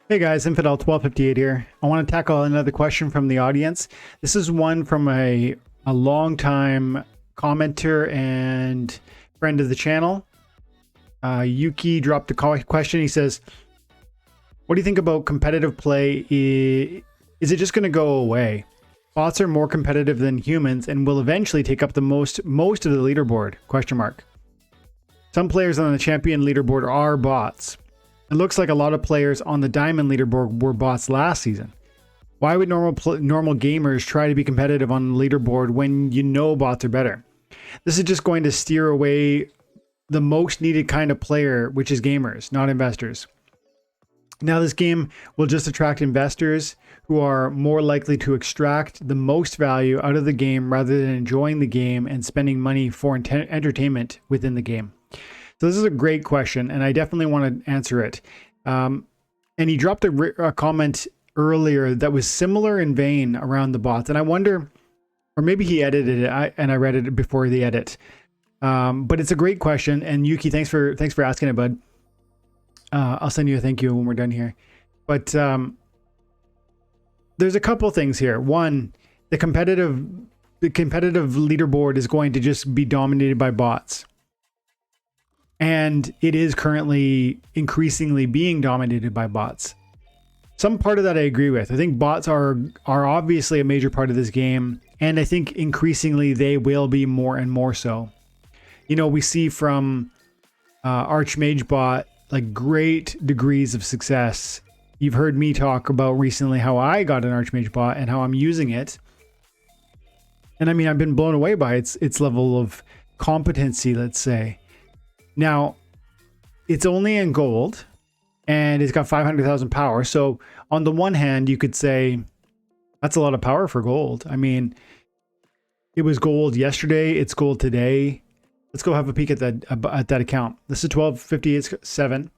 Hey guys, Infidel 1258 here. I want to tackle another question from the audience. This is one from a long time commenter and friend of the channel. Yuki dropped a question. He says, what do you think about competitive play? Is it just going to go away? Bots are more competitive than humans and will eventually take up the most of the leaderboard? Question mark. Some players on the champion leaderboard are bots. It looks like a lot of players on the diamond leaderboard were bots last season. Why would normal gamers try to be competitive on the leaderboard when you know bots are better? This is just going to steer away the most needed kind of player, which is gamers, not investors. Now this game will just attract investors who are more likely to extract the most value out of the game rather than enjoying the game and spending money for entertainment within the game. So this is a great question, and I definitely want to answer it. And he dropped a comment earlier that was similar in vein around the bots, and I wonder, or maybe he edited it, and I read it before the edit. But it's a great question, and Yuki, thanks for asking it, bud. I'll send you a thank you when we're done here. But there's a couple things here. One, the competitive leaderboard is going to just be dominated by bots. And it is currently increasingly being dominated by bots. Some part of that I agree with. I think bots are obviously a major part of this game, and I think increasingly they will be more and more so. You know, we see from Archmage bot like great degrees of success. You've heard me talk about recently how I got an Archmage bot and how I'm using it. And I mean, I've been blown away by its level of competency, let's say. Now, it's only in gold, and it's got 500,000 power. So on the one hand, you could say that's a lot of power for gold. I mean, it was gold yesterday. It's gold today. Let's go have a peek at that account. This is 1258.7,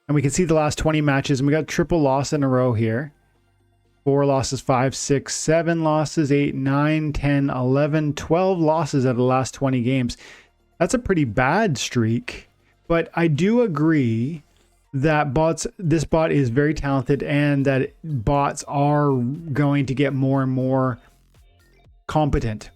and we can see the last 20 matches, and we got triple loss in a row here. 4 losses, 5, 6, 7 losses, 8, 9, 10, 11, 12 losses out of the last 20 games. That's a pretty bad streak, but I do agree that this bot is very talented and that bots are going to get more and more competent.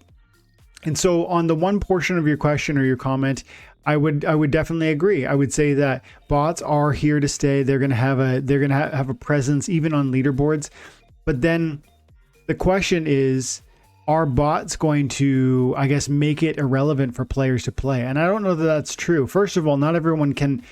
And so on the one portion of your question or your comment, I would definitely agree. I would say that bots are here to stay. They're going to have a presence even on leaderboards. But then the question is, are bots going to, I guess, make it irrelevant for players to play? And I don't know that that's true. First of all, not everyone can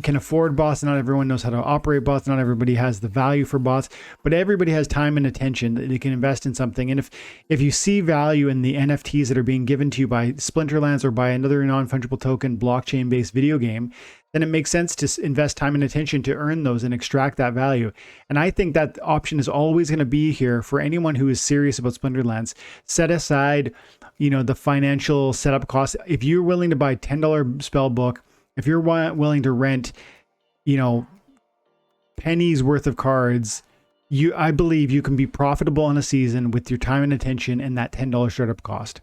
afford bots. Not everyone knows how to operate bots. Not everybody has the value for bots, but everybody has time and attention that they can invest in something. And if you see value in the NFTs that are being given to you by Splinterlands or by another non-fungible token blockchain-based video game, then it makes sense to invest time and attention to earn those and extract that value. And I think that option is always going to be here for anyone who is serious about Splinterlands. Set aside, the financial setup costs. If you're willing to buy $10 spell book, if you're willing to rent, pennies worth of cards, I believe you can be profitable in a season with your time and attention and that $10 startup cost.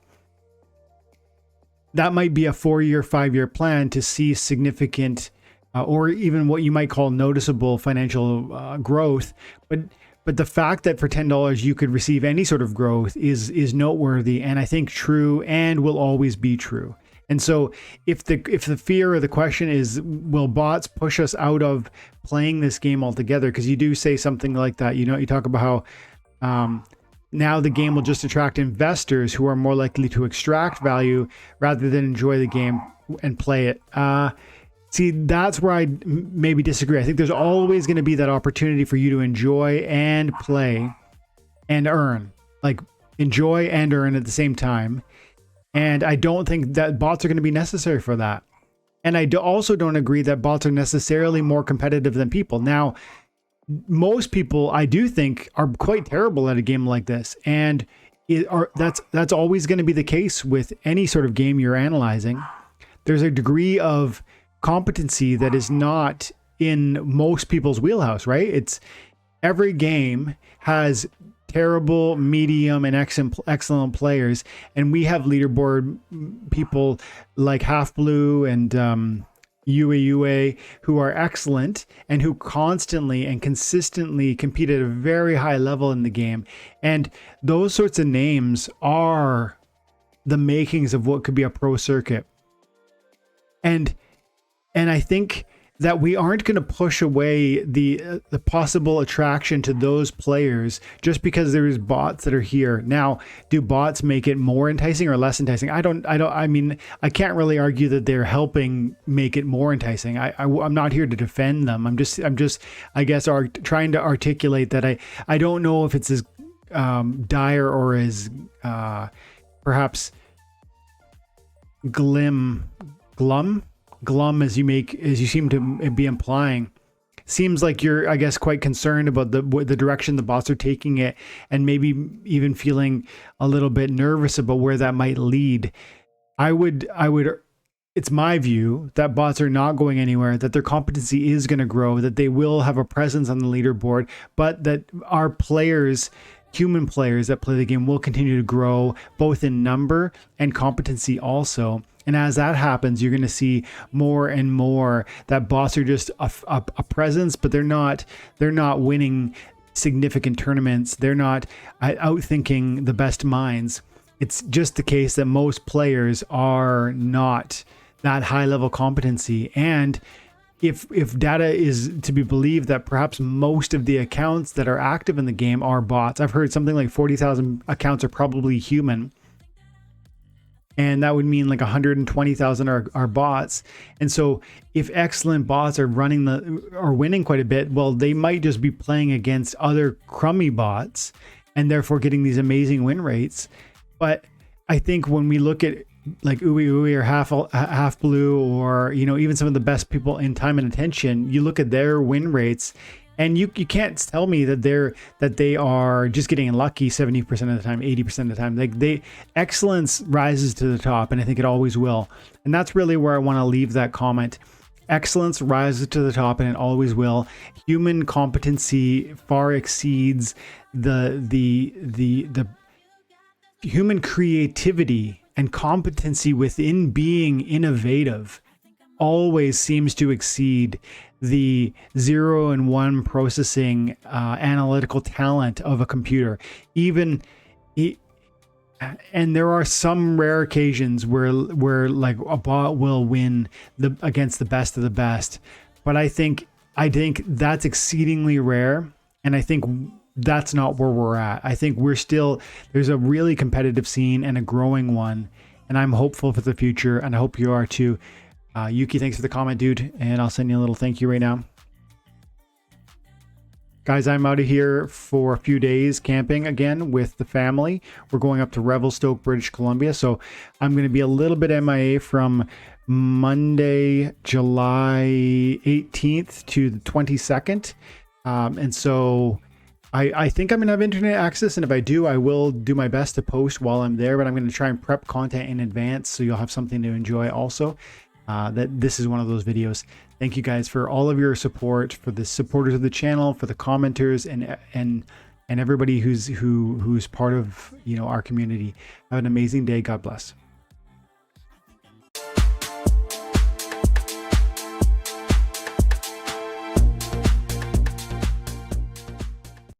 That might be a 4-year, 5-year plan to see significant or even what you might call noticeable financial growth. But the fact that for $10 you could receive any sort of growth is noteworthy, and I think true and will always be true. And so if the fear or the question is, will bots push us out of playing this game altogether? Because you do say something like that, you talk about how now the game will just attract investors who are more likely to extract value rather than enjoy the game and play it. See, that's where I maybe disagree. I think there's always going to be that opportunity for you to enjoy and play and earn, like enjoy and earn at the same time. And I don't think that bots are going to be necessary for that. And I also don't agree that bots are necessarily more competitive than people. Now, most people, I do think, are quite terrible at a game like this. And that's always going to be the case with any sort of game you're analyzing. There's a degree of competency that is not in most people's wheelhouse, right? It's every game has terrible, medium, and excellent players, and we have leaderboard people like Half Blue and UA, who are excellent and who constantly and consistently compete at a very high level in the game. And those sorts of names are the makings of what could be a pro circuit. And I think that we aren't going to push away the possible attraction to those players just because there's bots that are here. Now, do bots make it more enticing or less enticing? I mean, I can't really argue that they're helping make it more enticing. I'm not here to defend them. I'm just, I guess, trying to articulate that I don't know if it's as dire or as perhaps glum as you seem to be implying. Seems like you're, I guess, quite concerned about the direction the bots are taking it, and maybe even feeling a little bit nervous about where that might lead. I would it's my view that bots are not going anywhere, that their competency is going to grow, that they will have a presence on the leaderboard, but that our players, human players that play the game, will continue to grow both in number and competency also. And as that happens, you're going to see more and more that bots are just a presence, but they're not winning significant tournaments. They're not outthinking the best minds. It's just the case that most players are not that high level competency. And if data is to be believed, that perhaps most of the accounts that are active in the game are bots. I've heard something like 40,000 accounts are probably human. And that would mean like 120,000 are bots. And so if excellent bots are winning quite a bit, well, they might just be playing against other crummy bots and therefore getting these amazing win rates. But I think when we look at like Ooey or half blue, or, you know, even some of the best people in time and attention, you look at their win rates, and you can't tell me that they are just getting lucky 70% of the time, 80% of the time. Like excellence rises to the top, and I think it always will. And that's really where I want to leave that comment. Excellence rises to the top, and it always will. Human competency far exceeds the human creativity and competency within being innovative always seems to exceed the 0 and 1 processing analytical talent of a computer. And there are some rare occasions where like a bot will win against the best of the best, but I think that's exceedingly rare, and I think that's not where we're at. I think there's a really competitive scene and a growing one, and I'm hopeful for the future, and I hope you are too. Yuki, thanks for the comment, dude, and I'll send you a little thank you right now. Guys, I'm out of here for a few days camping again with the family. We're going up to Revelstoke, British Columbia, so I'm going to be a little bit MIA from Monday, July 18th to the 22nd, and so I think I'm going to have internet access, and if I do, I will do my best to post while I'm there, but I'm going to try and prep content in advance so you'll have something to enjoy also. That this is one of those videos. Thank you guys for all of your support, for the supporters of the channel, for the commenters, and everybody who's part of, you know, our community. Have an amazing day. God bless.